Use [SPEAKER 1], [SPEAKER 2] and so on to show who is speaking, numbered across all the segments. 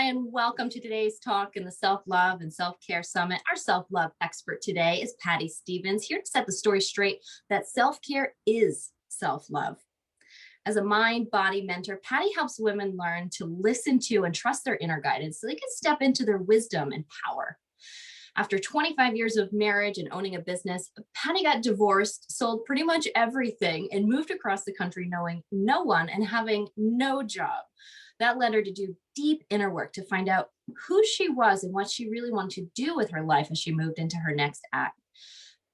[SPEAKER 1] and welcome to today's talk in the Self-Love and Self-Care Summit. Our self-love expert today is Patti Stevens, here to set the story straight that self-care is self-love. As a mind-body mentor, Patti helps women learn to listen to and trust their inner guidance so they can step into their wisdom and power. After 25 years of marriage and owning a business, Patti got divorced, sold pretty much everything, and moved across the country knowing no one and having no job. That led her to do deep inner work to find out who she was and what she really wanted to do with her life as she moved into her next act.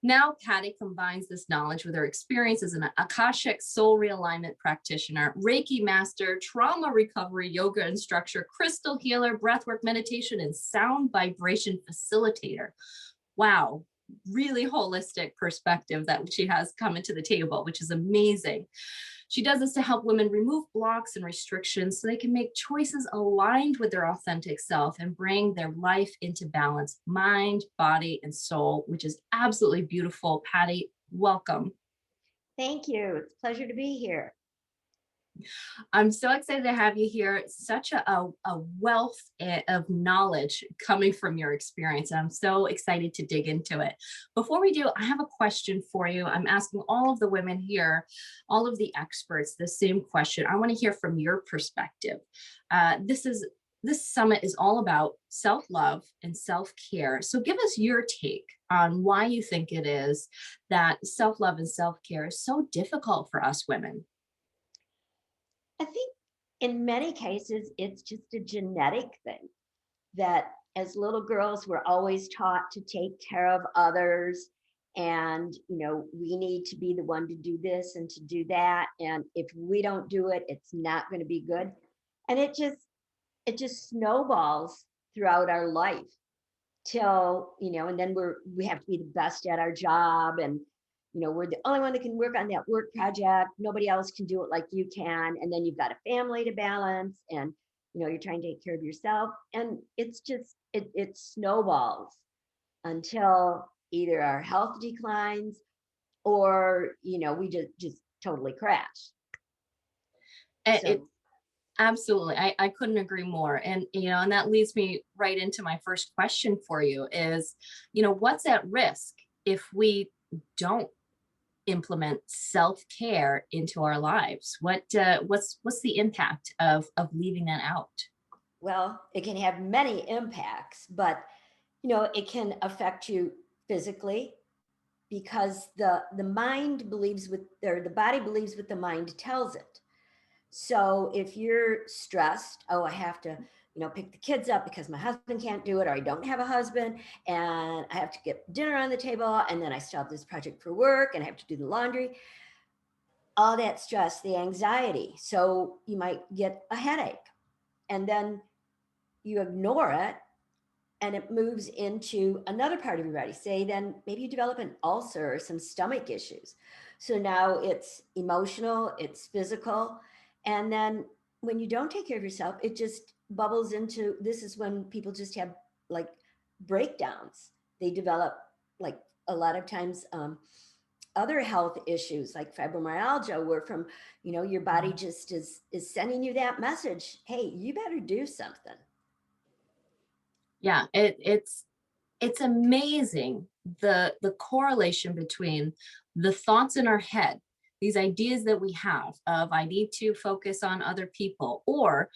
[SPEAKER 1] Now, Patti combines this knowledge with her experience as an Akashic soul realignment practitioner, Reiki master, trauma recovery yoga instructor, crystal healer, breathwork meditation, and sound vibration facilitator. Wow, really holistic perspective that she has come into the table, which is amazing. She does this to help women remove blocks and restrictions so they can make choices aligned with their authentic self and bring their life into balance, mind, body, and soul, which is absolutely beautiful. Patti, welcome.
[SPEAKER 2] Thank you. It's a pleasure to be here.
[SPEAKER 1] I'm so excited to have you here. It's such a wealth of knowledge coming from your experience. And I'm so excited to dig into it. Before we do, I have a question for you. I'm asking all of the women here, all of the experts, the same question. I want to hear from your perspective. This summit is all about self-love and self-care. So give us your take on why you think it is that self-love and self-care is so difficult for us women.
[SPEAKER 2] I think in many cases, it's just a genetic thing that as little girls, we're always taught to take care of others. And, we need to be the one to do this and to do that. And if we don't do it, it's not going to be good. And it just snowballs throughout our life till, and then we have to be the best at our job. And we're the only one that can work on that work project. Nobody else can do it like you can. And then you've got a family to balance and, you're trying to take care of yourself. And it's just, it snowballs until either our health declines or, we just totally crash.
[SPEAKER 1] Absolutely. I couldn't agree more. And, and that leads me right into my first question for you is, what's at risk if we don't implement self-care into our lives? What's the impact of leaving that out?
[SPEAKER 2] Well, it can have many impacts, but it can affect you physically because the mind believes the body believes what the mind tells it. So if you're stressed, I have to pick the kids up because my husband can't do it, or I don't have a husband and I have to get dinner on the table. And then I still have this project for work and I have to do the laundry, all that stress, the anxiety. So you might get a headache and then you ignore it and it moves into another part of your body. Say then maybe you develop an ulcer or some stomach issues. So now it's emotional, it's physical. And then when you don't take care of yourself, it just bubbles into, this is when people just have like breakdowns. They develop like a lot of times other health issues like fibromyalgia, where from, your body just is sending you that message. Hey, you better do something.
[SPEAKER 1] Yeah, it's amazing the correlation between the thoughts in our head, these ideas that we have of I need to focus on other people, or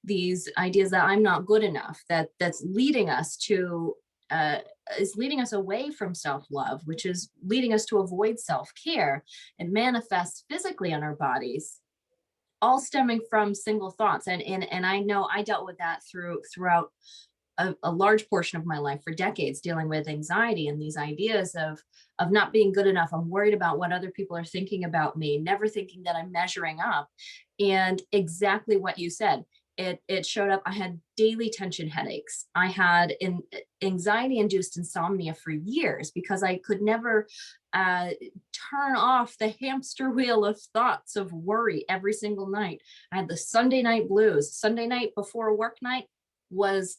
[SPEAKER 1] these ideas that I'm not good enough, that's leading us to is leading us away from self-love, which is leading us to avoid self-care and manifests physically on our bodies, all stemming from single thoughts. And I know I dealt with that throughout a large portion of my life for decades, dealing with anxiety and these ideas of not being good enough. I'm worried about what other people are thinking about me, never thinking that I'm measuring up. And exactly what you said, it showed up. I had daily tension headaches. I had anxiety-induced insomnia for years because I could never turn off the hamster wheel of thoughts of worry every single night. I had the Sunday night blues. Sunday night before a work night was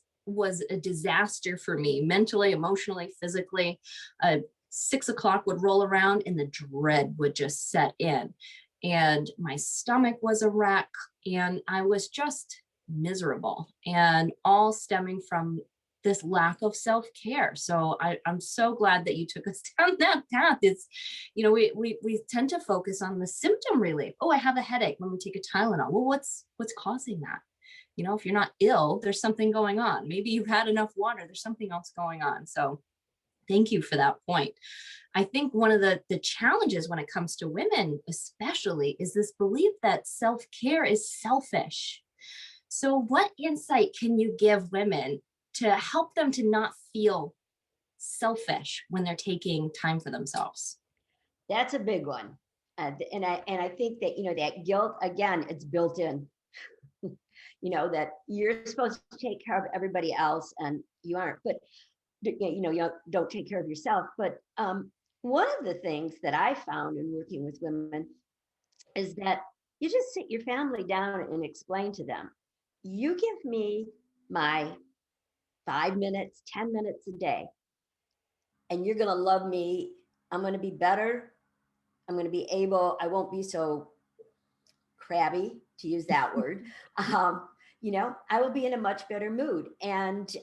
[SPEAKER 1] a disaster for me, mentally, emotionally, physically. 6 o'clock would roll around and the dread would just set in. And my stomach was a wreck. And I was just miserable, and all stemming from this lack of self-care. So I'm so glad that you took us down that path. It's, we tend to focus on the symptom relief. Oh, I have a headache. Let me take a Tylenol. Well, what's causing that? If you're not ill, there's something going on. Maybe you've had enough water. There's something else going on. So thank you for that point. I think one of the challenges when it comes to women, especially, is this belief that self-care is selfish. So, what insight can you give women to help them to not feel selfish when they're taking time for themselves?
[SPEAKER 2] That's a big one. And I think that, that guilt, again, it's built in, that you're supposed to take care of everybody else and you aren't. But you don't take care of yourself. But one of the things that I found in working with women is that you just sit your family down and explain to them, you give me my 5 minutes, 10 minutes a day, and you're going to love me. I'm going to be better. I'm going to be able, I won't be so crabby, to use that word. I will be in a much better mood. And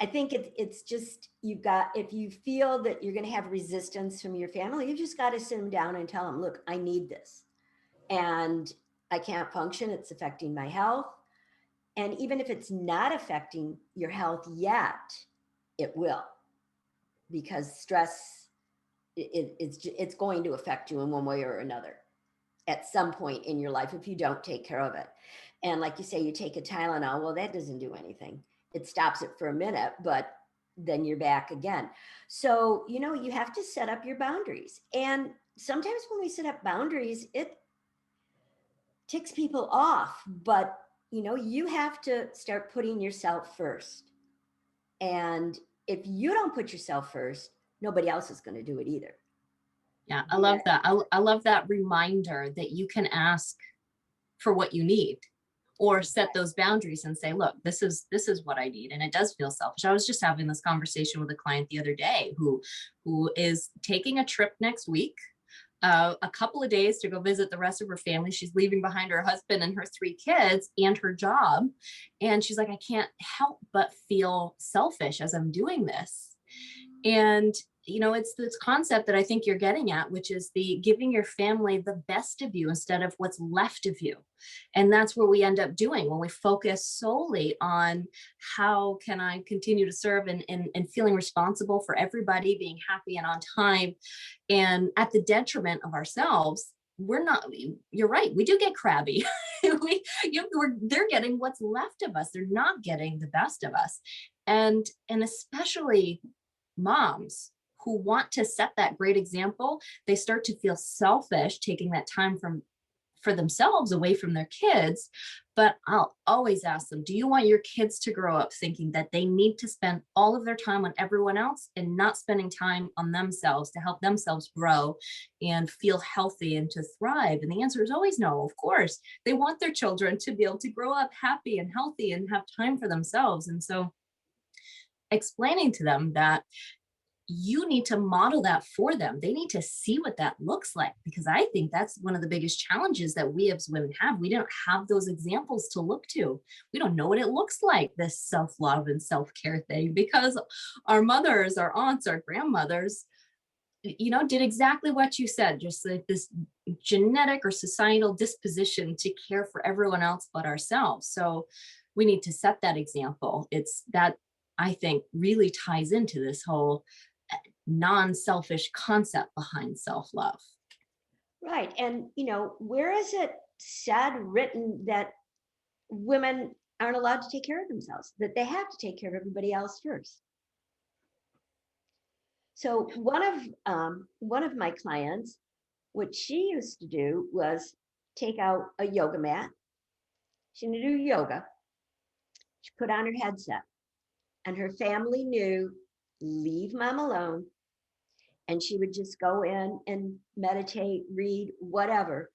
[SPEAKER 2] I think it's just, if you feel that you're going to have resistance from your family, you just got to sit them down and tell them, look, I need this. And I can't function. It's affecting my health. And even if it's not affecting your health yet, it will, because stress, it's going to affect you in one way or another at some point in your life if you don't take care of it. And like you say, you take a Tylenol, well, that doesn't do anything. It stops it for a minute, but then you're back again. So, you have to set up your boundaries. And sometimes when we set up boundaries, it ticks people off, but you have to start putting yourself first. And if you don't put yourself first, nobody else is going to do it either.
[SPEAKER 1] Yeah, I love that. I love that reminder that you can ask for what you need, or set those boundaries and say, look, this is what I need. And it does feel selfish. I was just having this conversation with a client the other day who is taking a trip next week, a couple of days to go visit the rest of her family. She's leaving behind her husband and her 3 kids and her job. And she's like, I can't help but feel selfish as I'm doing this. And it's this concept that I think you're getting at, which is the giving your family the best of you instead of what's left of you. And that's what we end up doing when we focus solely on how can I continue to serve, and feeling responsible for everybody, being happy and on time, and at the detriment of ourselves. You're right, we do get crabby. They're getting what's left of us. They're not getting the best of us. And especially moms who want to set that great example, they start to feel selfish taking that time for themselves away from their kids. But I'll always ask them, do you want your kids to grow up thinking that they need to spend all of their time on everyone else and not spending time on themselves to help themselves grow and feel healthy and to thrive? And the answer is always no. Of course, they want their children to be able to grow up happy and healthy and have time for themselves. And so explaining to them that you need to model that for them. They need to see what that looks like, because I think that's one of the biggest challenges that we as women have. We don't have those examples to look to. We don't know what it looks like, this self-love and self-care thing, because our mothers, our aunts, our grandmothers, did exactly what you said, just like this genetic or societal disposition to care for everyone else but ourselves. So we need to set that example. It's that, I think, really ties into this whole non-selfish concept behind self-love.
[SPEAKER 2] Right. And, where is it said, written, that women aren't allowed to take care of themselves, that they have to take care of everybody else first? So one of my clients, what she used to do was take out a yoga mat. She would do yoga. She put on her headset, and her family knew, leave mom alone. And she would just go in and meditate, read, whatever.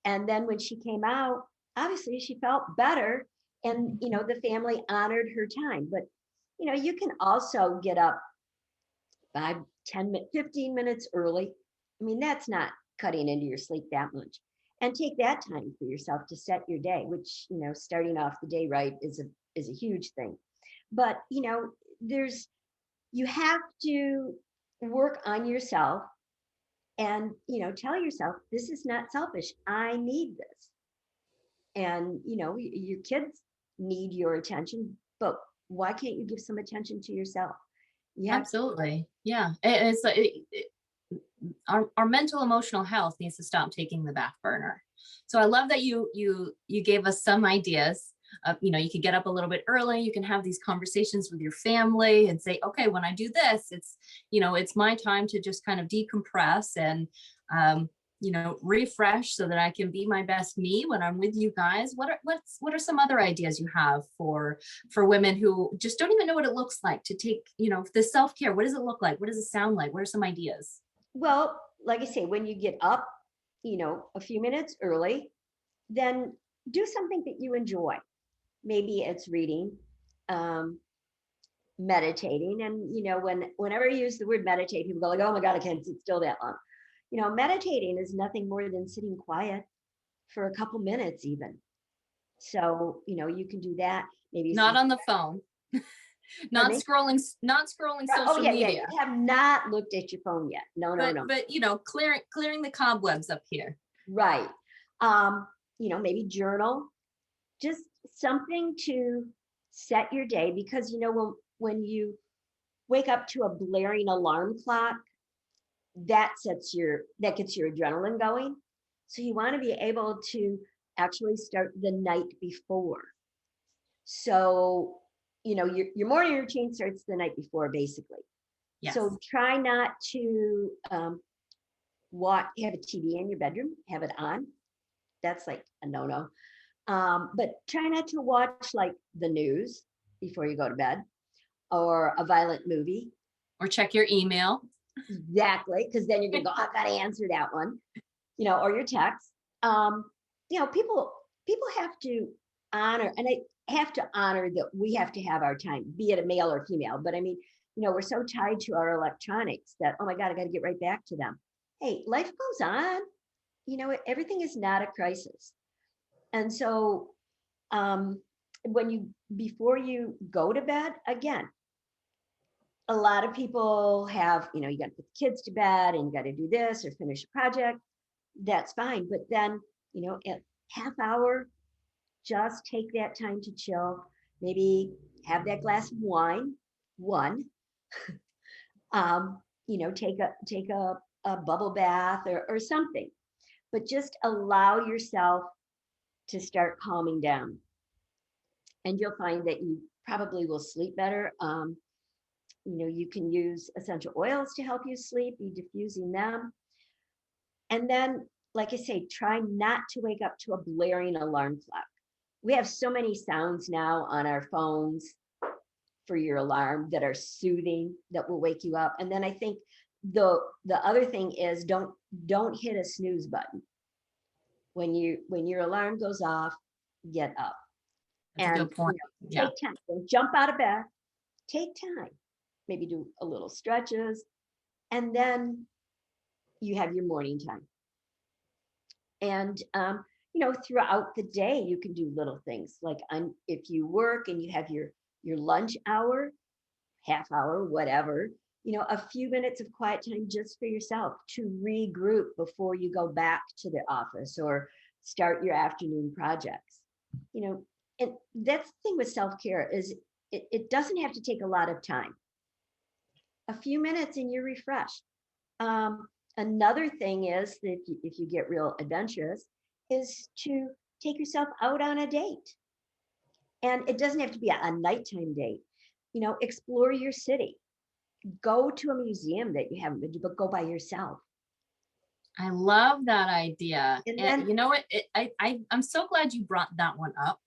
[SPEAKER 2] And then when she came out, obviously she felt better. And, the family honored her time. But, you can also get up 5, 10, 15 minutes early. I mean, that's not cutting into your sleep that much. and take that time for yourself to set your day, which, starting off the day right is a huge thing. But, there's you have to work on yourself and, tell yourself, this is not selfish. I need this. And, your kids need your attention, but why can't you give some attention to yourself? You have
[SPEAKER 1] Absolutely. Yeah. Our mental emotional health needs to stop taking the back burner. So I love that you gave us some ideas. You could get up a little bit early, you can have these conversations with your family and say, okay, when I do this, it's my time to just kind of decompress and refresh so that I can be my best me when I'm with you guys. What are some other ideas you have for women who just don't even know what it looks like to take, the self-care? What does it look like? What does it sound like? What are some ideas?
[SPEAKER 2] Well, like I say, when you get up, a few minutes early, then do something that you enjoy. Maybe it's reading, um, meditating, and whenever you use the word meditate, people go like, "Oh my God, I can't sit still that long." Meditating is nothing more than sitting quiet for a couple minutes, even. So you can do that. Maybe
[SPEAKER 1] Not
[SPEAKER 2] some.
[SPEAKER 1] on the phone.
[SPEAKER 2] Pardon
[SPEAKER 1] not
[SPEAKER 2] me?
[SPEAKER 1] scrolling
[SPEAKER 2] Oh
[SPEAKER 1] social
[SPEAKER 2] yeah, yeah.
[SPEAKER 1] media,
[SPEAKER 2] You have not looked at your phone yet. No, no,
[SPEAKER 1] but
[SPEAKER 2] no.
[SPEAKER 1] clearing the cobwebs up here.
[SPEAKER 2] Right. Um, maybe journal, just something to set your day, because when you wake up to a blaring alarm clock, that gets your adrenaline going. So you want to be able to actually start the night before. So, your morning routine starts the night before, basically.
[SPEAKER 1] Yes.
[SPEAKER 2] So try not to have a TV in your bedroom, have it on. That's like a no-no. But try not to watch like the news before you go to bed, or a violent movie.
[SPEAKER 1] Or check your email.
[SPEAKER 2] Exactly, because then you're gonna go, I gotta answer that one, or your text. Um, people have to honor, and I have to honor that we have to have our time, be it a male or female. But I mean, we're so tied to our electronics that, oh my God, I got to get right back to them. Hey, life goes on. Everything is not a crisis. And so, um, before you go to bed, again, a lot of people have, you got to put the kids to bed and you got to do this or finish a project. That's fine. But then, at half hour, just take that time to chill. Maybe have that glass of wine, one, take a bubble bath or something, but just allow yourself to start calming down. And you'll find that you probably will sleep better. You can use essential oils to help you sleep, be diffusing them. And then, like I say, try not to wake up to a blaring alarm clock. We have so many sounds now on our phones for your alarm that are soothing, that will wake you up. And then I think the other thing is, don't hit a snooze button. When your alarm goes off, get up.
[SPEAKER 1] That's a
[SPEAKER 2] And
[SPEAKER 1] good point. Yeah.
[SPEAKER 2] take time. Don't jump out of bed. Take time. Maybe do a little stretches, and then you have your morning time. And throughout the day, you can do little things like, if you work and you have your lunch hour, half hour, whatever, a few minutes of quiet time just for yourself to regroup before you go back to the office or start your afternoon projects. And that's the thing with self-care is it doesn't have to take a lot of time. A few minutes and you're refreshed. Another thing is that if you get real adventurous, is to take yourself out on a date. And it doesn't have to be a nighttime date. Explore your city. Go to a museum that you haven't been to, but go by yourself.
[SPEAKER 1] I love that idea.
[SPEAKER 2] And
[SPEAKER 1] And
[SPEAKER 2] then,
[SPEAKER 1] you know what? I'm so glad you brought that one up.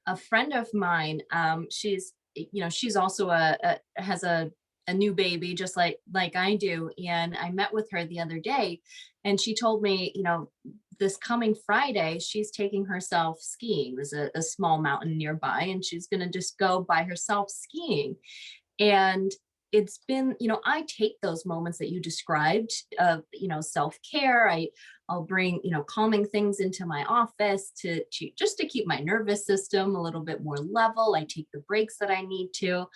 [SPEAKER 1] A friend of mine, she's also has a new baby, just like I do. And I met with her the other day, and she told me, this coming Friday, she's taking herself skiing. There's a small mountain nearby, and she's going to just go by herself skiing. And it's been, I take those moments that you described of, self-care. I'll bring, calming things into my office to just to keep my nervous system a little bit more level. I take the breaks that I need to.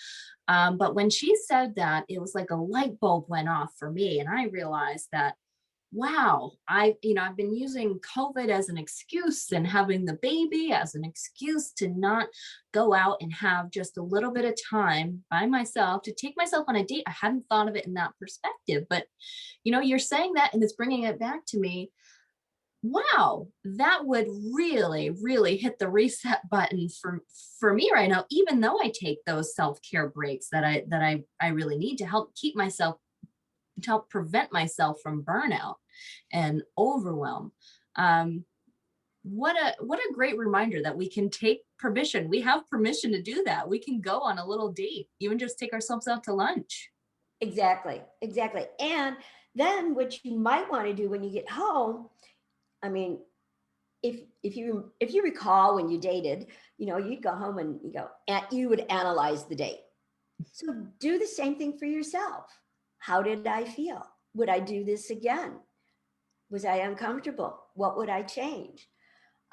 [SPEAKER 1] But when she said that, it was like a light bulb went off for me. And I realized that, wow, I've been using COVID as an excuse and having the baby as an excuse to not go out and have just a little bit of time by myself to take myself on a date. I hadn't thought of it in that perspective, but you're saying that and it's bringing it back to me. Wow, that would really, really hit the reset button for me right now, even though I take those self-care breaks that I really need to help keep myself, to help prevent myself from burnout and overwhelm. Um, what a great reminder that we can take permission. We have permission to do that. We can go on a little date, even just take ourselves out to lunch.
[SPEAKER 2] Exactly, exactly. And then what you might want to do when you get home, I mean, if you recall when you dated, you'd go home and you would analyze the date. So do the same thing for yourself. How did I feel? Would I do this again? Was I uncomfortable? What would I change?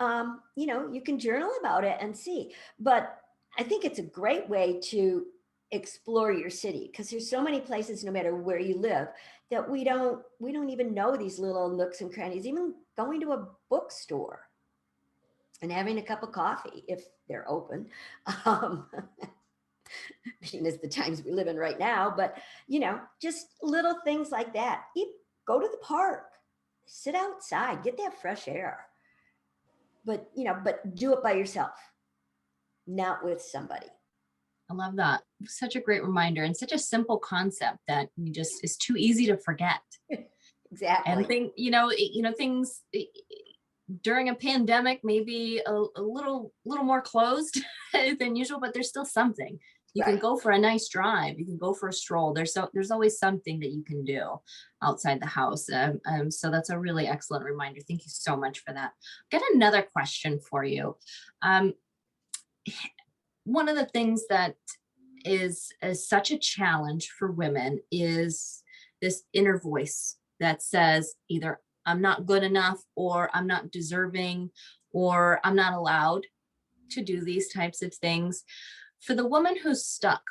[SPEAKER 2] You can journal about it and see. But I think it's a great way to explore your city because there's so many places, no matter where you live, that we don't even know these little nooks and crannies. Even going to a bookstore and having a cup of coffee if they're open. Um, being as the times we live in right now, but just little things like that. Go to the park, sit outside, get that fresh air. But do it by yourself, not with somebody.
[SPEAKER 1] I love that. Such a great reminder and such a simple concept that we just is too easy to forget. And
[SPEAKER 2] Exactly.
[SPEAKER 1] things during a pandemic maybe a little more closed than usual, but there's still something. You can
[SPEAKER 2] Right.
[SPEAKER 1] go for a nice drive. You can go for a stroll. There's always something that you can do outside the house. So that's a really excellent reminder. Thank you so much for that. Got another question for you. Um, One of the things that is such a challenge for women is this inner voice that says either I'm not good enough or I'm not deserving or I'm not allowed to do these types of things. For the woman who's stuck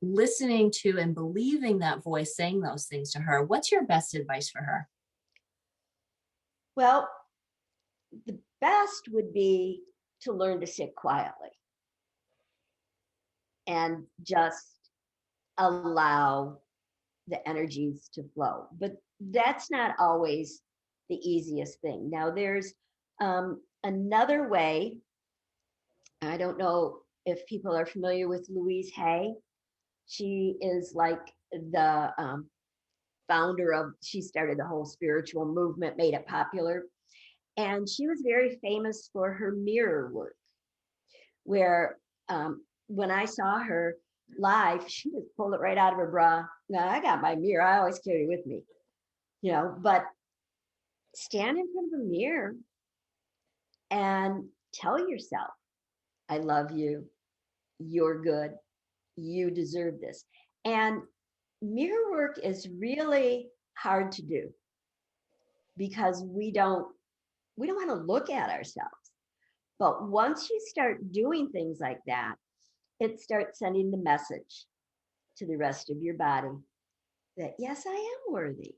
[SPEAKER 1] listening to and believing that voice saying those things to her, what's your best advice for her?
[SPEAKER 2] Well, the best would be to learn to sit quietly and just allow the energies to flow. But that's not always the easiest thing. Now, there's another way. I don't know if people are familiar with Louise Hay. She is like the founder of, she started the whole spiritual movement, made it popular. And she was very famous for her mirror work, where when I saw her live, she just pulled it right out of her bra. Now, I got my mirror, I always carry with me, but stand in front of a mirror and tell yourself, I love you, you're good, you deserve this. And mirror work is really hard to do because we don't want to look at ourselves. But once you start doing things like that, it starts sending the message to the rest of your body that yes, I am worthy.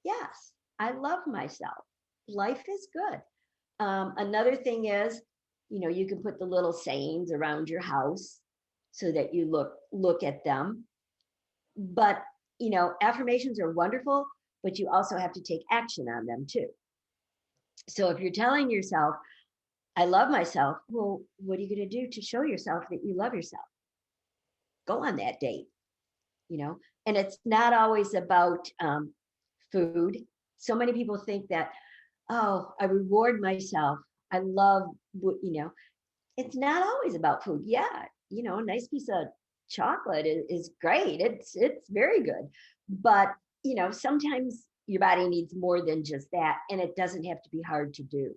[SPEAKER 2] Yes, I love myself. Life is good. Another thing is, you can put the little sayings around your house so that you look at them. But affirmations are wonderful, but you also have to take action on them too. So if you're telling yourself, I love myself, well, what are you going to do to show yourself that you love yourself? Go on that date, and it's not always about food. So many people think that, oh, I reward myself. I love, it's not always about food. Yeah, a nice piece of chocolate is great. It's very good. But, sometimes your body needs more than just that. And it doesn't have to be hard to do.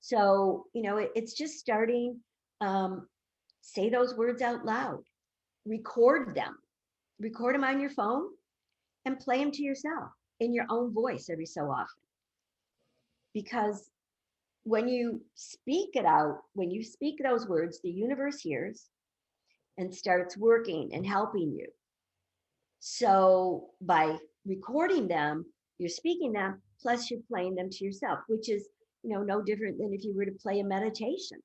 [SPEAKER 2] So, it's just starting, say those words out loud, record them. record them on your phone and play them to yourself in your own voice every so often. Because when you speak it out, when you speak those words, the universe hears and starts working and helping you. So by recording them, you're speaking them, plus you're playing them to yourself, which is, no different than if you were to play a meditation.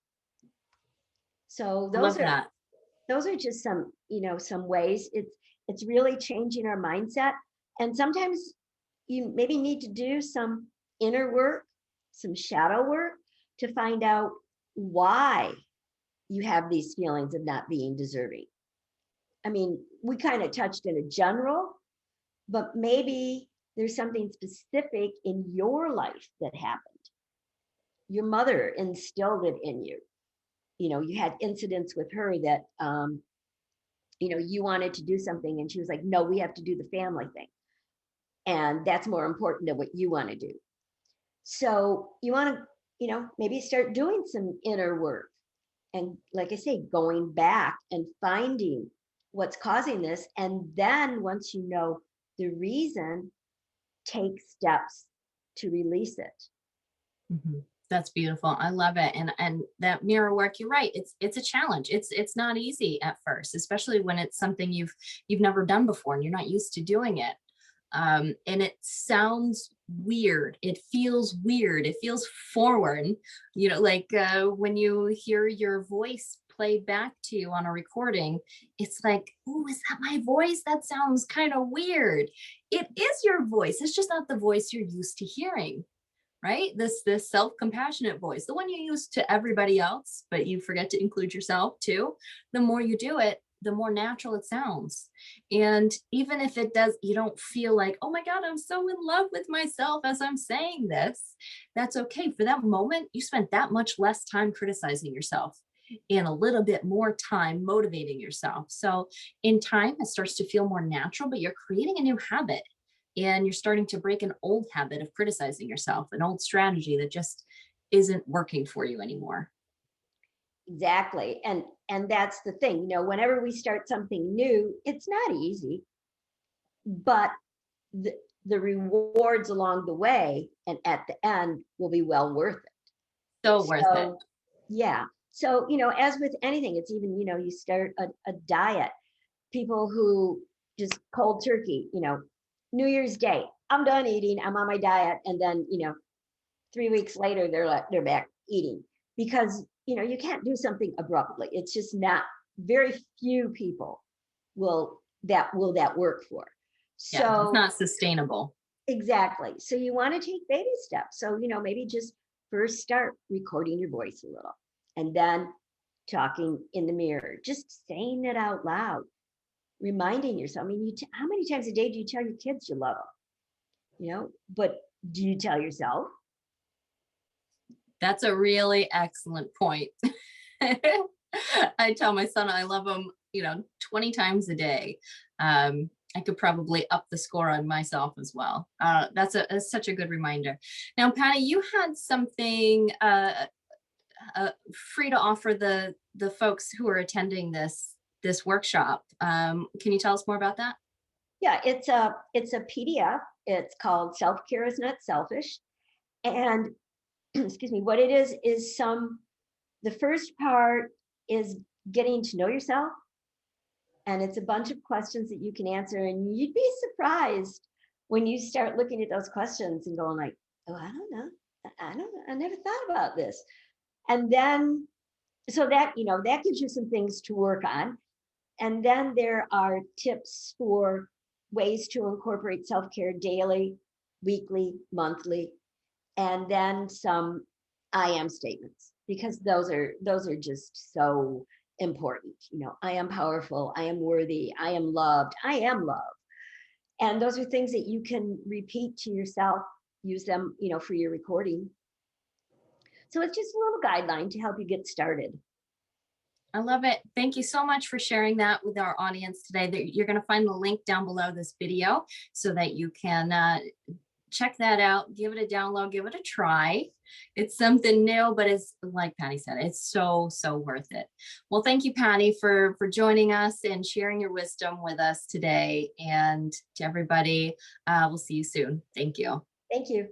[SPEAKER 2] So
[SPEAKER 1] I love that.
[SPEAKER 2] those are just some, some ways it's really changing our mindset. And sometimes you maybe need to do some inner work, some shadow work to find out why you have these feelings of not being deserving. I mean, we kind of touched in a general, but maybe there's something specific in your life that happened. Your mother instilled it in you. You had incidents with her that, you wanted to do something and she was like, no, we have to do the family thing. And that's more important than what you want to do. So you want to, maybe start doing some inner work. And like I say, going back and finding what's causing this. And then once you know the reason, take steps to release it.
[SPEAKER 1] Mhm. That's beautiful. I love it. And that mirror work, you're right. It's a challenge. It's not easy at first, especially when it's something you've never done before and you're not used to doing it. And it sounds weird. It feels weird. It feels foreign, like when you hear your voice played back to you on a recording, it's like, oh, is that my voice? That sounds kind of weird. It is your voice. It's just not the voice you're used to hearing, right? This self-compassionate voice, the one you use to everybody else, but you forget to include yourself too. The more you do it, the more natural it sounds. And even if it does, you don't feel like, oh my God, I'm so in love with myself as I'm saying this. That's okay. For that moment, you spent that much less time criticizing yourself and a little bit more time motivating yourself. So in time, it starts to feel more natural, but you're creating a new habit and you're starting to break an old habit of criticizing yourself, an old strategy that just isn't working for you anymore.
[SPEAKER 2] Exactly. And that's the thing, whenever we start something new, it's not easy, but the, the rewards along the way and at the end will be well worth it.
[SPEAKER 1] So worth it.
[SPEAKER 2] So, yeah. So, as with anything, it's even, you start a diet. People who just cold turkey, New Year's Day, I'm done eating, I'm on my diet. And then, 3 weeks later, they're back eating because, you can't do something abruptly. It's just not, very few people will that work for.
[SPEAKER 1] Yeah, it's
[SPEAKER 2] So
[SPEAKER 1] not sustainable.
[SPEAKER 2] exactly. So you want to take baby steps. So, maybe just first start recording your voice a little and then talking in the mirror, just saying it out loud, reminding yourself. I mean, how many times a day do you tell your kids you love them? But do you tell yourself?
[SPEAKER 1] That's a really excellent point. I tell my son I love him, 20 times a day. I could probably up the score on myself as well. That's such a good reminder. Now, Patty, you had something free to offer the folks who are attending this workshop. Can you tell us more about that?
[SPEAKER 2] Yeah, it's a PDF. It's called Self Care is Not Selfish, and excuse me, what it is the first part is getting to know yourself, and it's a bunch of questions that you can answer, and you'd be surprised when you start looking at those questions and going like, oh, I don't know, I never thought about this. And then so that gives you some things to work on. And then there are tips for ways to incorporate self-care daily, weekly, monthly, and then some I am statements, because those are just so important. I am powerful, I am worthy, I am loved, I am love. And those are things that you can repeat to yourself, use them, for your recording. So it's just a little guideline to help you get started.
[SPEAKER 1] I love it. Thank you so much for sharing that with our audience today. You're going to find the link down below this video so that you can check that out, give it a download, give it a try. It's something new, but it's like Patty said, it's so, so worth it. Well, thank you, Patty, for joining us and sharing your wisdom with us today. And to everybody, we'll see you soon. Thank you.
[SPEAKER 2] Thank you.